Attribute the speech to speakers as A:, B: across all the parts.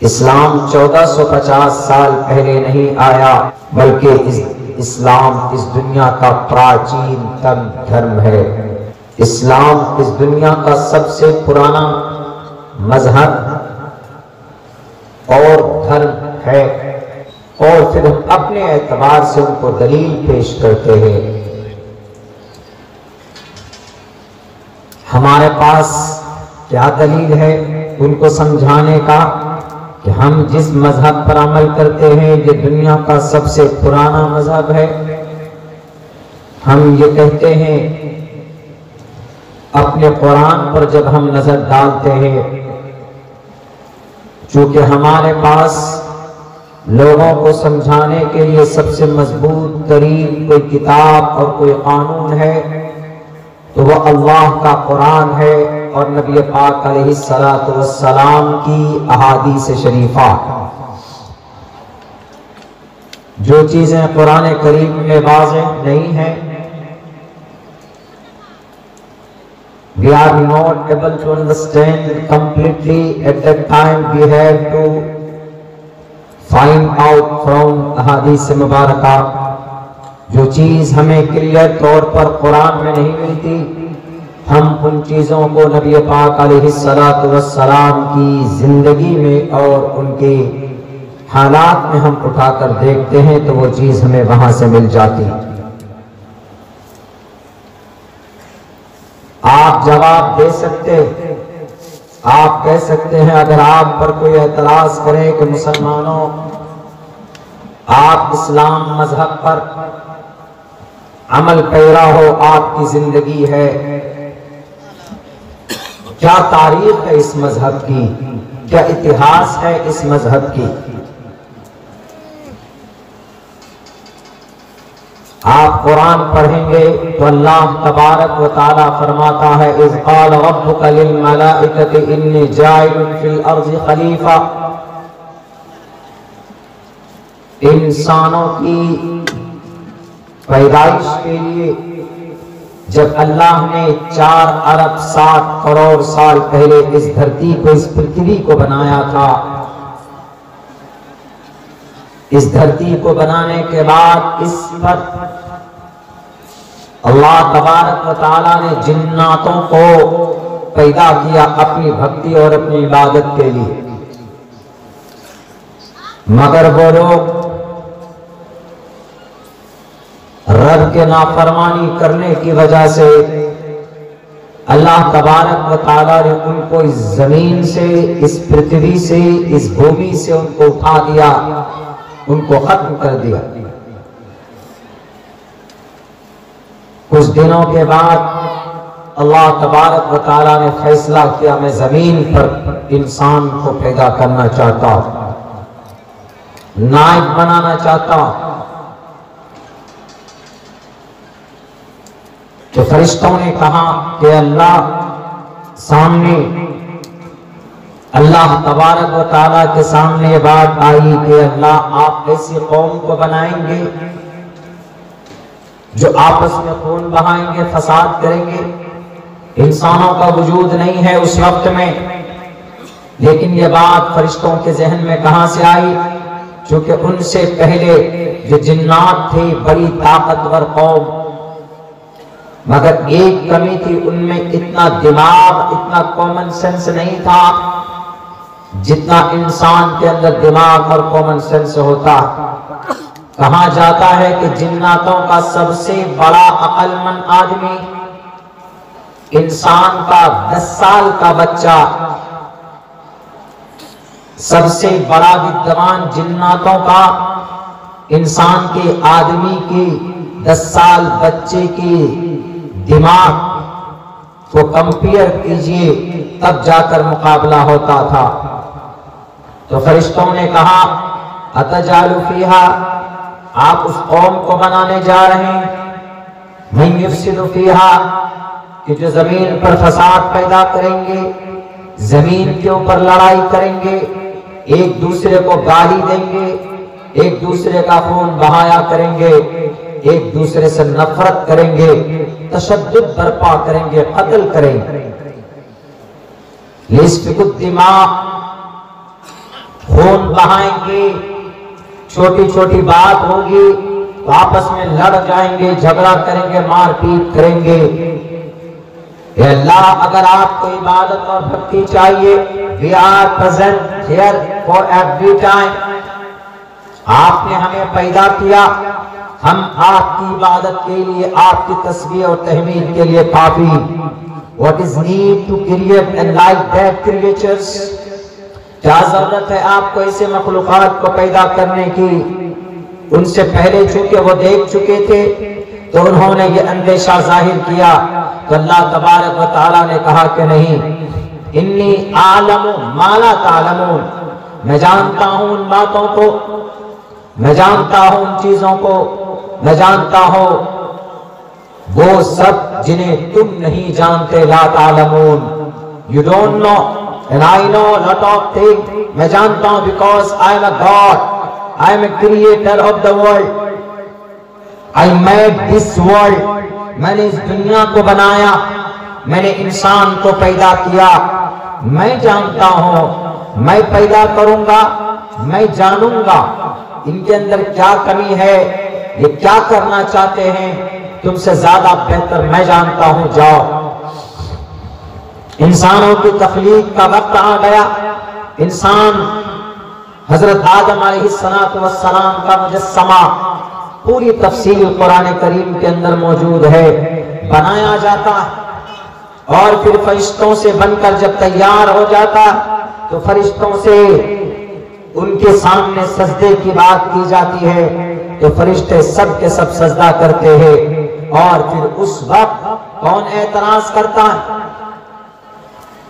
A: اسلام 1450 سال پہلے نہیں آیا، بلکہ اسلام اس دنیا کا پراچین تر دھرم ہے۔ اسلام اس دنیا کا سب سے پرانا مذہب اور دھرم ہے، اور پھر ہم اپنے اعتبار سے ان کو دلیل پیش کرتے ہیں۔ ہمارے پاس کیا دلیل ہے ان کو سمجھانے کا کہ ہم جس مذہب پر عمل کرتے ہیں یہ دنیا کا سب سے پرانا مذہب ہے؟ ہم یہ کہتے ہیں اپنے قرآن پر جب ہم نظر ڈالتے ہیں، چونکہ ہمارے پاس لوگوں کو سمجھانے کے لیے سب سے مضبوط ترین کوئی کتاب اور کوئی قانون ہے تو وہ اللہ کا قرآن ہے اور نبی پاک علیہ السلام کی احادیث شریفہ۔ جو چیزیں قرآن کریم میں واضح نہیں ہیں، we are not able to understand completely at that time, we have to find out from احادیث مبارکہ۔ جو چیز ہمیں کلیئر طور پر قرآن میں نہیں ملتی، ہم ان چیزوں کو نبی پاک علیہ السلام کی زندگی میں اور ان کے حالات میں ہم اٹھا کر دیکھتے ہیں تو وہ چیز ہمیں وہاں سے مل جاتی۔ آپ جواب دے سکتے، آپ کہہ سکتے ہیں اگر آپ پر کوئی اعتراض کرے کہ مسلمانوں آپ اسلام مذہب پر عمل پیرا ہو، آپ کی زندگی ہے، کیا تاریخ ہے اس مذہب کی، کیا اتہاس ہے اس مذہب کی؟ آپ قرآن پڑھیں گے تو اللہ تبارک و تعالی فرماتا ہے اذ قال ربک للملائکۃ انی جاعل فی الارض خلیفہ۔ انسانوں کی پیدائش کے لیے جب اللہ نے 4 ارب 7 کروڑ سال پہلے اس دھرتی کو، اس پرتھوی کو بنایا تھا، اس دھرتی کو بنانے کے بعد اس پر اللہ تبارک و تعالی نے جناتوں کو پیدا کیا اپنی بھکتی اور اپنی عبادت کے لیے، مگر وہ لوگ رب کے نافرمانی کرنے کی وجہ سے اللہ تبارک و تعالی نے ان کو اس زمین سے، اس پرتھوی سے، اس بھومی سے ان کو اٹھا دیا، ان کو ختم کر دیا۔ کچھ دنوں کے بعد اللہ تبارک و تعالی نے فیصلہ کیا میں زمین پر انسان کو پیدا کرنا چاہتا ہوں، نائب بنانا چاہتا ہوں۔ تو فرشتوں نے کہا کہ اللہ سامنے، اللہ تبارک و تعالیٰ کے سامنے یہ بات آئی کہ اللہ آپ ایسی قوم کو بنائیں گے جو آپس میں خون بہائیں گے، فساد کریں گے۔ انسانوں کا وجود نہیں ہے اس وقت میں، لیکن یہ بات فرشتوں کے ذہن میں کہاں سے آئی؟ چونکہ ان سے پہلے جو جنات تھے بڑی طاقتور قوم، مگر ایک کمی تھی، ان میں اتنا دماغ، اتنا کامن سینس نہیں تھا جتنا انسان کے اندر دماغ اور کامن سینس ہوتا۔ کہا جاتا ہے کہ جناتوں کا سب سے بڑا عقل مند آدمی انسان کا 10 سال کا بچہ، سب سے بڑا ودوان جناتوں کا انسان کے آدمی کی 10 سال بچے کی دماغ کو کمپیئر کیجئے، تب جا کر مقابلہ ہوتا تھا۔ تو فرشتوں نے کہا اتجعل فیہا، آپ اس قوم کو بنانے جا رہے ہیں من یفسد فیہا، کہ جو زمین پر فساد پیدا کریں گے، زمین کے اوپر لڑائی کریں گے، ایک دوسرے کو گالی دیں گے، ایک دوسرے کا خون بہایا کریں گے، ایک دوسرے سے نفرت کریں گے، تشدد برپا کریں گے، قتل کریں گے۔ لیسفک الدماء، خون بہائیں گے، چھوٹی چھوٹی بات ہوگی تو آپس میں لڑ جائیں گے، جھگڑا کریں گے، مار پیٹ کریں گے۔ اے اللہ، اگر آپ کو عبادت اور بھکتی چاہیے، we are present here for every time۔ آپ نے ہمیں پیدا کیا، ہم آپ کی عبادت کے لیے، آپ کی تسبیح اور تحمید کے لیے کافی۔ What is need to create and like that creatures؟ کیا ضرورت ہے آپ کو ایسے مخلوقات کو پیدا کرنے کی؟ ان سے پہلے چونکہ وہ دیکھ چکے تھے تو انہوں نے یہ اندیشہ ظاہر کیا، تو اللہ تبارک و تعالیٰ نے کہا کہ نہیں، انی اعلم ما لا تعلمون، میں جانتا ہوں ان باتوں کو، میں جانتا ہوں ان چیزوں کو، میں جانتا ہوں وہ سب جنہیں تم نہیں جانتے۔ لا تعلمون، you don't know and I know a lot of things۔ میں جانتا ہوں because I am a God، I am a creator of the world، I made this world، میں نے اس دنیا کو بنایا، میں نے انسان کو پیدا کیا، میں جانتا ہوں، میں پیدا کروں گا، میں جانوں گا ان کے اندر کیا کمی ہے، یہ کیا کرنا چاہتے ہیں، تم سے زیادہ بہتر میں جانتا ہوں، جاؤ۔ انسانوں کی تخلیق کا وقت آ گیا، انسان حضرت آدم علیہ السلام کا مجسمہ پوری تفصیل قرآن کریم کے اندر موجود ہے، بنایا جاتا ہے، اور پھر فرشتوں سے بن کر جب تیار ہو جاتا تو فرشتوں سے ان کے سامنے سجدے کی بات کی جاتی ہے تو فرشتے سب کے سب سجدہ کرتے ہیں، اور پھر اس وقت کون اعتراض کرتا ہے؟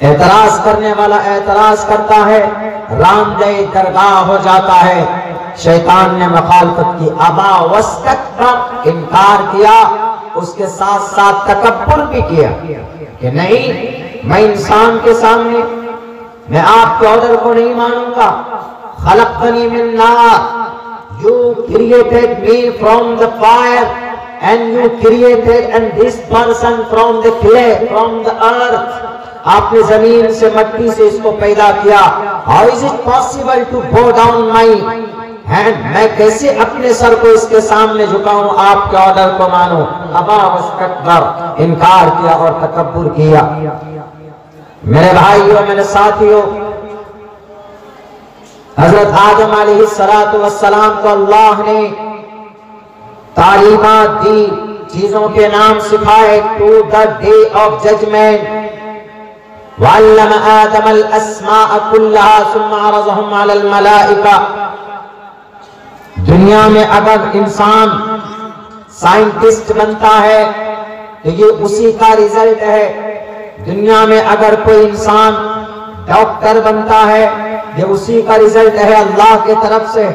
A: اعتراض کرنے والا اعتراض کرتا ہے، راندے درگاہ ہو جاتا ہے۔ شیطان نے مخالفت کی، ابا واستکبر، انکار کیا، اس کے ساتھ ساتھ تکبر بھی کیا کہ نہیں، میں انسان کے سامنے میں آپ کے آرڈر کو نہیں مانوں گا۔ خلقتنی من نار، you created me from the fire and you created and this person from the clay, from the earth۔ آپ نے زمین سے، مٹی سے اس کو پیدا کیا۔ How is it possible to bow down my hand؟ میں کیسے اپنے سر کو اس کے سامنے جھکاؤں، آپ کے آرڈر کو مانوں؟ ابا واستکبر، انکار کیا اور تکبر کیا۔ میرے بھائیوں، میرے ساتھیوں، حضرت آدم علیہ السلام کو اللہ نے تعلیمات دی، چیزوں کے نام سکھائے، to the day of judgment۔ وَعَلَّمَ آدَمَ الْأَسْمَاءَ كُلَّهَا ثُمَّ عَرَضَهُمْ عَلَى الْمَلَائِكَةِ۔ دنیا میں اگر انسان سائنٹسٹ بنتا ہے تو یہ اسی کا ریزلٹ ہے، دنیا میں اگر کوئی انسان ڈاکٹر بنتا ہے یہ اسی کا ریزلٹ ہے اللہ کے طرف سے۔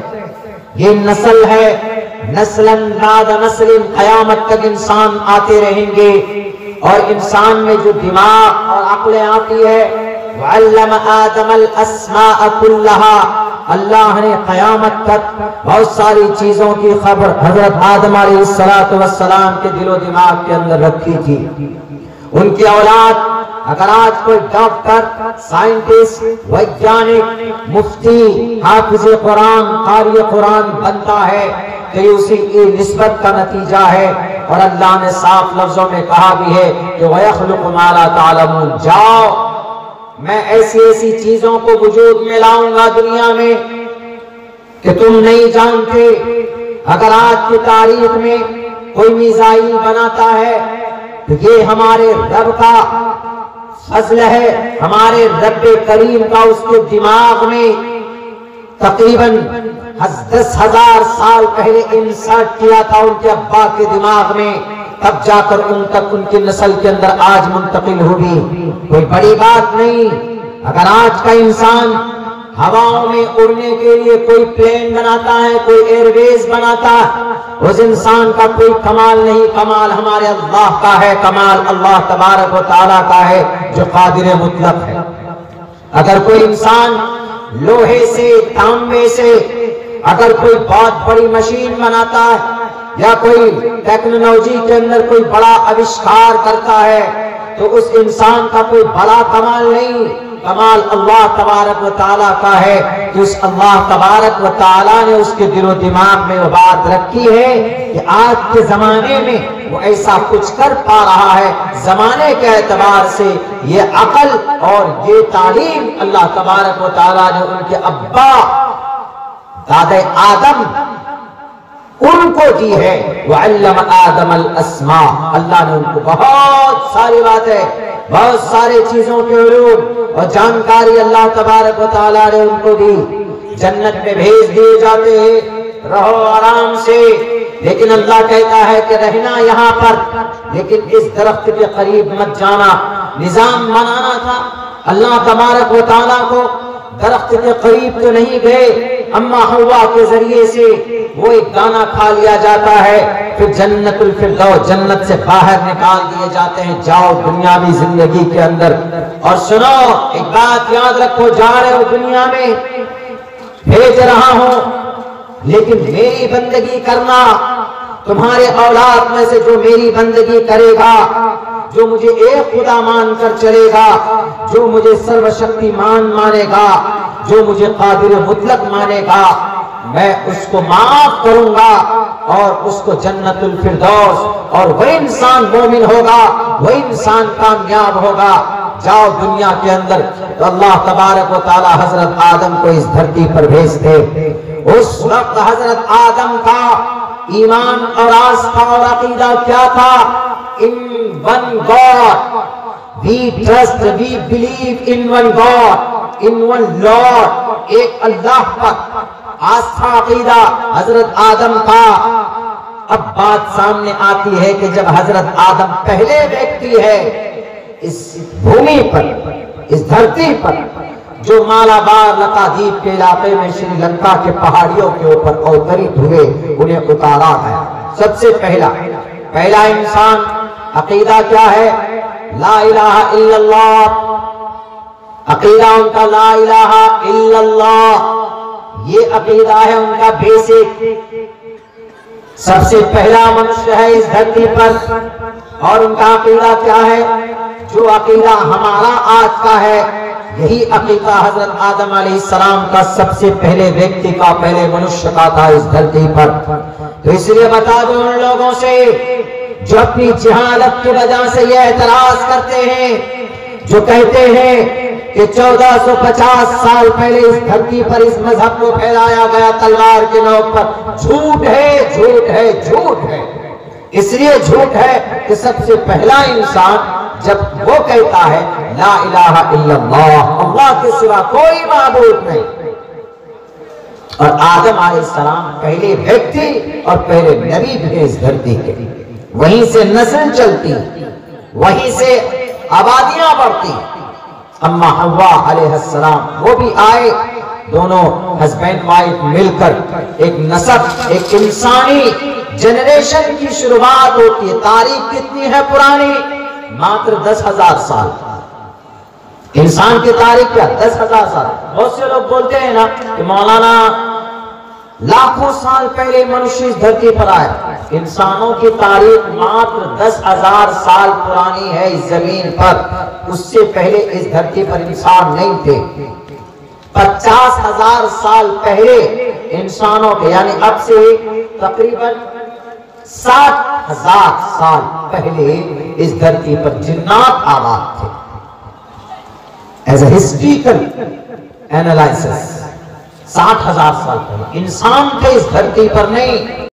A: یہ نسل ہے، نسلاً بعد نسل، قیامت تک انسان آتے رہیں گے، اور انسان میں جو دماغ اور عقلیں آتی ہے، وَعَلَّمَ آدَمَ الْأَسْمَاءَ كُلَّهَا، اللہ نے قیامت تک بہت ساری چیزوں کی خبر حضرت آدم علیہ السلام کے دل و دماغ کے اندر رکھی تھی۔ ان کی اولاد اگر آج کوئی ڈاکٹر، سائنٹسٹ، ویجانک، مفتی، حافظ قرآن، قاری قرآن بنتا ہے تو یہ اسی کی نسبت کا نتیجہ ہے، اور اللہ نے صاف لفظوں میں کہا بھی ہے کہ وَيَخْلُقُ مَا لَا تَعْلَمُونَ، جاؤ میں ایسی ایسی چیزوں کو وجود میں لاؤں گا دنیا میں کہ تم نہیں جانتے۔ اگر آج کی تاریخ میں کوئی میزائل بناتا ہے تو یہ ہمارے رب کا فضل ہے، ہمارے رب کریم کا، اس کے دماغ میں تقریباً 10,000 سال پہلے انسرٹ کیا تھا ان کے ابا کے دماغ میں، تب جا کر ان تک ان کی نسل کے اندر آج منتقل ہوگی۔ کوئی بڑی بات نہیں۔ اگر آج کا انسان ہواؤں میں اڑنے کے لیے کوئی پلین بناتا ہے، کوئی ایئر ویز بناتا ہے، اس انسان کا کوئی کمال نہیں، کمال ہمارے اللہ کا ہے، کمال اللہ تبارک و تعالیٰ کا ہے جو قادر مطلق ہے۔ اگر کوئی انسان لوہے سے، تانبے سے اگر کوئی بہت بڑی مشین بناتا ہے یا کوئی ٹیکنالوجی کے اندر کوئی بڑا آوشکار کرتا ہے تو اس انسان کا کوئی بڑا کمال نہیں، کمال اللہ تبارک و تعالیٰ کا ہے کہ اس اللہ تبارک و تعالیٰ نے اس کے دل و دماغ میں وہ بات رکھی ہے کہ آج کے زمانے میں وہ ایسا کچھ کر پا رہا ہے۔ زمانے کے اعتبار سے یہ عقل اور یہ تعلیم اللہ تبارک و تعالیٰ نے ان کے ابا دادے آدم ان کو دی ہے۔ وَعَلَّمَ آدَمَ الْأَسْمَاءَ، اللہ نے ان کو بہت ساری باتیں، بہت سارے چیزوں کے علوم اور جانکاری اللہ تبارک و تعالیٰ نے ان کو دی۔ جنت میں بھیج دیے جاتے ہیں، رہو آرام سے، لیکن اللہ کہتا ہے کہ رہنا یہاں پر، لیکن اس درخت کے قریب مت جانا۔ نظام بنانا تھا اللہ تبارک و تعالیٰ کو، درخت کے قریب تو نہیں گئے، اما حوا کے ذریعے سے وہ ایک دانہ کھا لیا جاتا ہے، پھر جنت الفردوس، جنت سے باہر نکال دیے جاتے ہیں، جاؤ دنیاوی زندگی کے اندر۔ اور سنو ایک بات یاد رکھو، جا رہے ہو دنیا میں، بھیج رہا ہوں، لیکن میری بندگی کرنا۔ تمہارے اولاد میں سے جو میری بندگی کرے گا، جو مجھے ایک خدا مان کر چلے گا، جو مجھے سرو شکتی مانے گا، جو مجھے قادر مطلق مانے گا، میں اس کو معاف کروں گا اور اس کو جنت الفردوس، اور وہ انسان مومن ہوگا، وہ انسان کامیاب ہوگا۔ جاؤ دنیا کے اندر۔ تو اللہ تبارک و تعالی حضرت آدم کو اس دھرتی پر بھیجتے۔ اس وقت حضرت آدم کا ایمان اور آستھا اور عقیدہ کیا تھا؟ In one God, we trust, we believe in one God, in one Lord, ایک اللہ پر آستھا عقیدہ حضرت آدم کا۔ اب بات سامنے آتی ہے کہ جب حضرت آدم پہلے ویکتی ہے اس بھومی پر، اس دھرتی پر، جو مالابار لقادیپ کے علاقے میں شری لنکا کے پہاڑیوں کے اوپر اوترت ہوئے، انہیں اتارا ہے۔ سب سے پہلا انسان عقیدہ کیا ہے؟ لا الہ الا اللہ۔ عقیدہ ان کا لا الہ الا اللہ، یہ عقیدہ ہے ان کا بیسک۔ سب سے پہلا منشیہ ہے اس دھرتی پر، اور ان کا عقیدہ کیا ہے؟ جو عقیدہ ہمارا آج کا ہے، یہی عقیدہ حضرت آدم علیہ السلام کا سب سے پہلے ویکتی کا، پہلے منشیہ کا تھا اس دھرتی پر۔ تو اس لیے بتا دو ان لوگوں سے جو اپنی جہالت کی وجہ سے یہ اعتراض کرتے ہیں، جو کہتے ہیں کہ 1450 سال پہلے اس دھرتی پر اس مذہب کو پھیلایا گیا تلوار کے نوک پر، جھوٹ ہے، جھوٹ ہے، جھوٹ ہے۔ اس لیے جھوٹ ہے کہ سب سے پہلا انسان جب وہ کہتا ہے لا الہ الا اللہ، اللہ کے سوا کوئی معبود نہیں، اور آدم علیہ السلام پہلے ویکتی اور پہلے نبی بھی اس دھرتی کے، وہیں سے نسل چلتی، وہیں سے آبادیاں بڑھتی۔ اما حوا علیہ السلام وہ بھی آئے، دونوں ہسبینڈ وائف مل کر ایک نسب، ایک انسانی جنریشن کی شروعات ہوتی ہے۔ تاریخ کتنی ہے پرانی؟ ماتر 10,000 سال۔ انسان کی تاریخ کیا؟ 10,000 سال۔ بہت سے لوگ بولتے ہیں نا کہ مولانا لاکھوں سال پہلے منشی اس دھرتی پر آئے۔ انسانوں کی تاریخ ماتر 10,000 سال پرانی ہے اس زمین پر، اس سے پہلے اس دھرتی پر انسان نہیں تھے۔ 50,000 سال پہلے انسانوں کے، یعنی اب سے تقریباً 60,000 سال پہلے اس دھرتی پر جنات آباد تھے۔ ایز اے ہسٹریکل اینالائسس 60,000 سال پہلے انسان تھے اس دھرتی پر نہیں۔